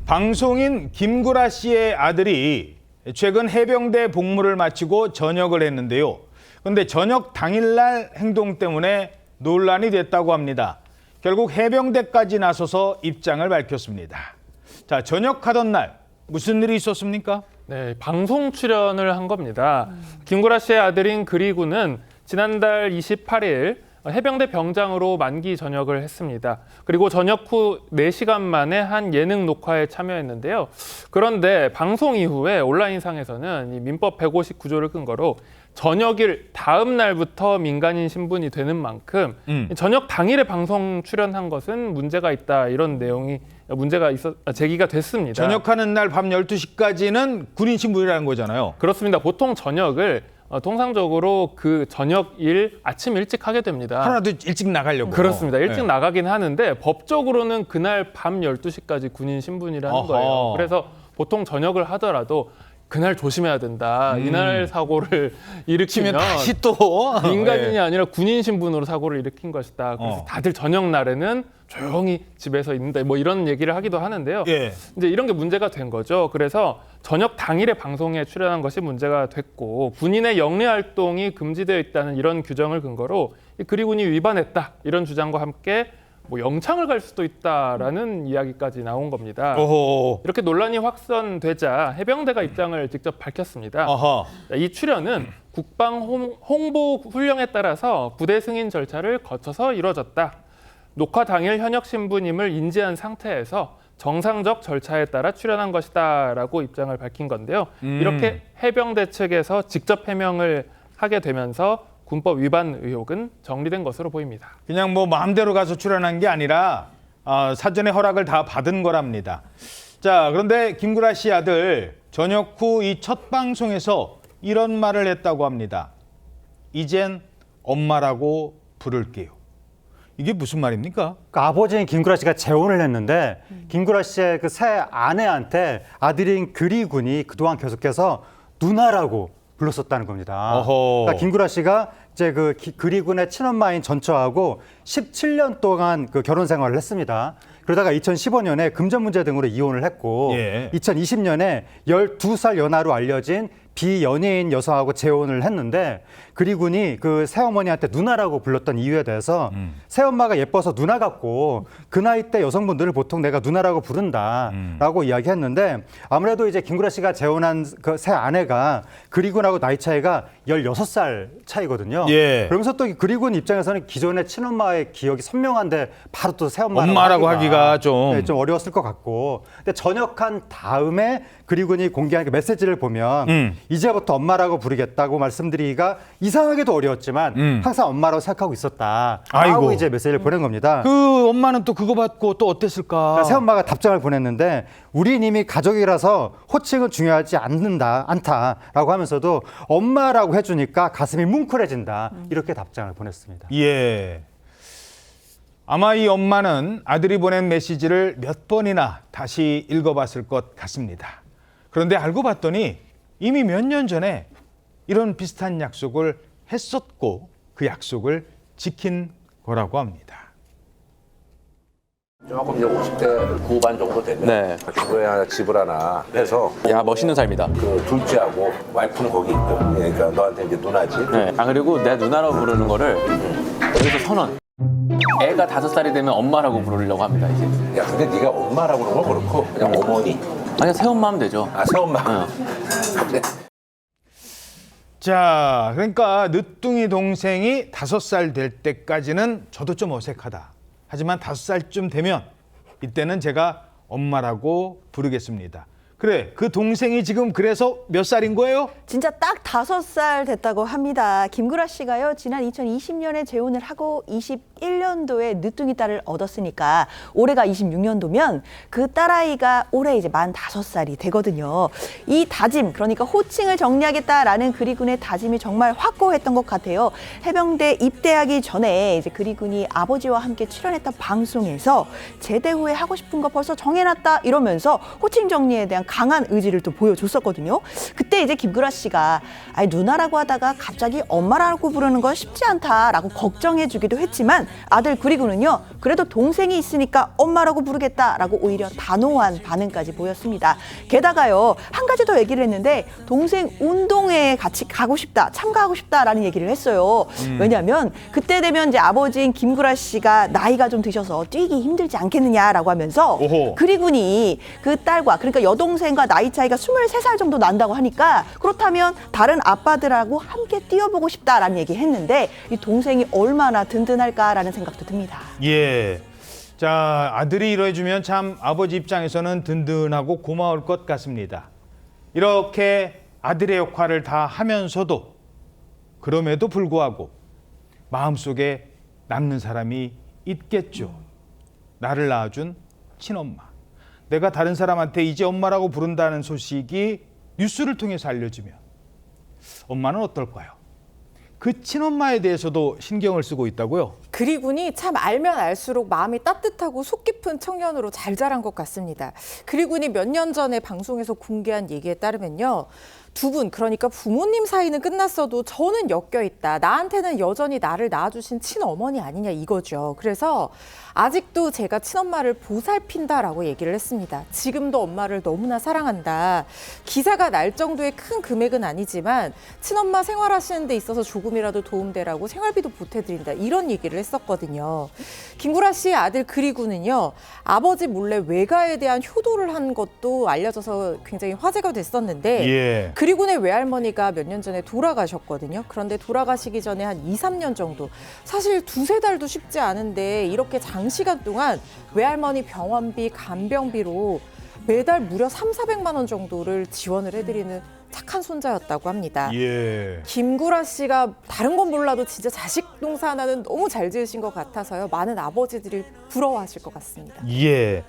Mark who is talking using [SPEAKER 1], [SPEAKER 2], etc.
[SPEAKER 1] 방송인 김구라 씨의 아들이 최근 해병대 복무를 마치고 전역을 했는데요. 그런데 전역 당일날 행동 때문에 논란이 됐다고 합니다. 결국 해병대까지 나서서 입장을 밝혔습니다. 자, 전역하던 날 무슨 일이 있었습니까?
[SPEAKER 2] 네, 방송 출연을 한 겁니다. 김구라 씨의 아들인 그리군은 지난달 28일 해병대 병장으로 만기 전역을 했습니다. 그리고 전역 후 4시간 만에 한 예능 녹화에 참여했는데요. 그런데 방송 이후에 온라인상에서는 이 민법 159조를 근거로 전역일 다음 날부터 민간인 신분이 되는 만큼 전역 당일에 방송 출연한 것은 문제가 있다, 이런 내용이 제기가 됐습니다.
[SPEAKER 1] 전역하는 날 밤 12시까지는 군인 신분이라는 거잖아요.
[SPEAKER 2] 그렇습니다. 보통 전역을 통상적으로 그 저녁일 아침 일찍 하게 됩니다.
[SPEAKER 1] 하나도 일찍 나가려고.
[SPEAKER 2] 그렇습니다. 일찍
[SPEAKER 1] 네.
[SPEAKER 2] 나가긴 하는데 법적으로는 그날 밤 12시까지 군인 신분이라는
[SPEAKER 1] 어허.
[SPEAKER 2] 거예요. 그래서 보통 전역을 하더라도 그날 조심해야 된다. 이날 사고를 일으키면
[SPEAKER 1] 다시 또
[SPEAKER 2] 민간인이
[SPEAKER 1] 네.
[SPEAKER 2] 아니라 군인 신분으로 사고를 일으킨 것이다. 그래서 다들 저녁 날에는 조용히 집에서 있는다, 뭐 이런 얘기를 하기도 하는데요.
[SPEAKER 1] 예.
[SPEAKER 2] 이제 이런 게 문제가 된 거죠. 그래서 저녁 당일에 방송에 출연한 것이 문제가 됐고, 군인의 영리 활동이 금지되어 있다는 이런 규정을 근거로 이 그리군이 위반했다, 이런 주장과 함께 뭐 영창을 갈 수도 있다라는 이야기까지 나온 겁니다.
[SPEAKER 1] 오호.
[SPEAKER 2] 이렇게 논란이 확산되자 해병대가 입장을 직접 밝혔습니다.
[SPEAKER 1] 어허.
[SPEAKER 2] 이 출연은 국방 홍보 훈령에 따라서 부대 승인 절차를 거쳐서 이루어졌다. 녹화 당일 현역 신부님을 인지한 상태에서 정상적 절차에 따라 출연한 것이다라고 입장을 밝힌 건데요. 이렇게 해병대 측에서 직접 해명을 하게 되면서 군법 위반 의혹은 정리된 것으로 보입니다.
[SPEAKER 1] 그냥 뭐 마음대로 가서 출연한 게 아니라 사전에 허락을 다 받은 거랍니다. 자, 그런데 김구라 씨 아들 전역 후 이 첫 방송에서 이런 말을 했다고 합니다. 이젠 엄마라고 부를게요. 이게 무슨 말입니까?
[SPEAKER 3] 그 아버지인 김구라 씨가 재혼을 했는데 김구라 씨의 그 새 아내한테 아들인 그리군이 그동안 계속해서 누나라고 불렀었다는 겁니다.
[SPEAKER 1] 어허.
[SPEAKER 3] 그러니까 김구라 씨가 이제 그 그리군의 친엄마인 전처하고 17년 동안 그 결혼 생활을 했습니다. 그러다가 2015년에 금전 문제 등으로 이혼을 했고,
[SPEAKER 1] 예.
[SPEAKER 3] 2020년에 12살 연하로 알려진 비연예인 여성하고 재혼을 했는데, 그리군이 그 새어머니한테 누나라고 불렀던 이유에 대해서 새엄마가 예뻐서 누나 같고 그 나이 때 여성분들을 보통 내가 누나라고 부른다라고 이야기했는데, 아무래도 이제 김구라 씨가 재혼한 그 새 아내가 그리군하고 나이 차이가 16살 차이거든요.
[SPEAKER 1] 예.
[SPEAKER 3] 그러면서 또 그리군 입장에서는 기존의 친엄마의 기억이 선명한데 바로 또 새엄마라고
[SPEAKER 1] 엄마라고 하기가 좀.
[SPEAKER 3] 네, 좀 어려웠을 것 같고, 근데 전역한 다음에 그리군이 공개한 그 메시지를 보면 이제부터 엄마라고 부르겠다고 말씀드리기가 이상하게도 어려웠지만 항상 엄마라고 생각하고 있었다라고
[SPEAKER 1] 아이고.
[SPEAKER 3] 이제 메시지를 보낸 겁니다.
[SPEAKER 1] 그 엄마는 또 그거 받고 또 어땠을까?
[SPEAKER 3] 그러니까 새엄마가 답장을 보냈는데, 우린 이미 가족이라서 호칭은 중요하지 않다라고 하면서도 엄마라고 해주니까 가슴이 뭉클해진다, 이렇게 답장을 보냈습니다.
[SPEAKER 1] 예. 아마 이 엄마는 아들이 보낸 메시지를 몇 번이나 다시 읽어봤을 것 같습니다. 그런데 알고 봤더니 이미 몇 년 전에 이런 비슷한 약속을 했었고 그 약속을 지킨 거라고 합니다.
[SPEAKER 4] 조금 이제 50대 후반 정도 되면
[SPEAKER 5] 네.
[SPEAKER 4] 주거에 하나 집을 하나 해서
[SPEAKER 5] 야, 멋있는 삶이다.
[SPEAKER 4] 그 둘째하고 와이프는 거기 있고, 그러니까 너한테 이제 누나지.
[SPEAKER 5] 네. 아, 그리고 내 누나라고 부르는 거를 여기서 선언. 애가 5살이 되면 엄마라고 부르려고 합니다, 이제.
[SPEAKER 4] 야, 근데 네가 엄마라고 그러는 건 그렇고 그냥 어머니.
[SPEAKER 5] 아니, 새엄마 하면 되죠.
[SPEAKER 4] 아, 새엄마.
[SPEAKER 5] 어.
[SPEAKER 4] 네.
[SPEAKER 1] 자, 그러니까 늦둥이 동생이 5살 될 때까지는 저도 좀 어색하다. 하지만 5살쯤 되면 이때는 제가 엄마라고 부르겠습니다. 그래, 그 동생이 지금 그래서 몇 살인 거예요?
[SPEAKER 6] 진짜 딱 5살 됐다고 합니다. 김구라 씨가요, 지난 2020년에 재혼을 하고 21년도에 늦둥이 딸을 얻었으니까 올해가 26년도면 그 딸아이가 올해 이제 만 5살이 되거든요. 이 다짐, 그러니까 호칭을 정리하겠다라는 그리군의 다짐이 정말 확고했던 것 같아요. 해병대 입대하기 전에 이제 그리군이 아버지와 함께 출연했던 방송에서 제대 후에 하고 싶은 거 벌써 정해놨다 이러면서 호칭 정리에 대한 강한 의지를 또 보여줬었거든요. 그때 이제 김구라 씨가 아니 누나라고 하다가 갑자기 엄마라고 부르는 건 쉽지 않다라고 걱정해주기도 했지만 아들 그리고는요 그래도 동생이 있으니까 엄마라고 부르겠다라고 오히려 단호한 반응까지 보였습니다. 게다가요 한 가지 더 얘기를 했는데 동생 운동회에 같이 가고 싶다, 참가하고 싶다라는 얘기를 했어요. 왜냐하면 그때 되면 이제 아버지인 김구라 씨가 나이가 좀 드셔서 뛰기 힘들지 않겠느냐라고 하면서
[SPEAKER 1] 오호.
[SPEAKER 6] 그리군이 그 딸과 그러니까 여동생과 나이 차이가 23살 정도 난다고 하니까 그렇다면 다른 아빠들하고 함께 뛰어보고 싶다라는 얘기 했는데 이 동생이 얼마나 든든할까라는 생각도 듭니다.
[SPEAKER 1] 예. 자, 아들이 이뤄주면 참 아버지 입장에서는 든든하고 고마울 것 같습니다. 이렇게 아들의 역할을 다 하면서도 그럼에도 불구하고 마음속에 남는 사람이 있겠죠. 나를 낳아준 친엄마. 내가 다른 사람한테 이제 엄마라고 부른다는 소식이 뉴스를 통해서 알려지면 엄마는 어떨까요? 그 친엄마에 대해서도 신경을 쓰고 있다고요?
[SPEAKER 7] 그리군이 참 알면 알수록 마음이 따뜻하고 속 깊은 청년으로 잘 자란 것 같습니다. 그리군이 몇 년 전에 방송에서 공개한 얘기에 따르면요. 두 분, 그러니까 부모님 사이는 끝났어도 저는 엮여있다. 나한테는 여전히 나를 낳아주신 친어머니 아니냐 이거죠. 그래서 아직도 제가 친엄마를 보살핀다라고 얘기를 했습니다. 지금도 엄마를 너무나 사랑한다. 기사가 날 정도의 큰 금액은 아니지만 친엄마 생활하시는 데 있어서 조금이라도 도움되라고 생활비도 보태드린다. 이런 얘기를 했었거든요. 김구라 씨의 아들 그리군은요. 아버지 몰래 외가에 대한 효도를 한 것도 알려져서 굉장히 화제가 됐었는데
[SPEAKER 1] 예.
[SPEAKER 7] 그리군의 외할머니가 몇 년 전에 돌아가셨거든요. 그런데 돌아가시기 전에 한 2, 3년 정도 사실 두세 달도 쉽지 않은데 이렇게 장시간 동안 외할머니 병원비, 간병비로 매달 무려 300~400만 원 정도를 지원을 해드리는 착한 손자였다고 합니다.
[SPEAKER 1] 예.
[SPEAKER 7] 김구라 씨가 다른 건 몰라도 진짜 자식 농사 하나는 너무 잘 지으신 것 같아서요. 많은 아버지들이 부러워하실 것 같습니다.
[SPEAKER 1] 예.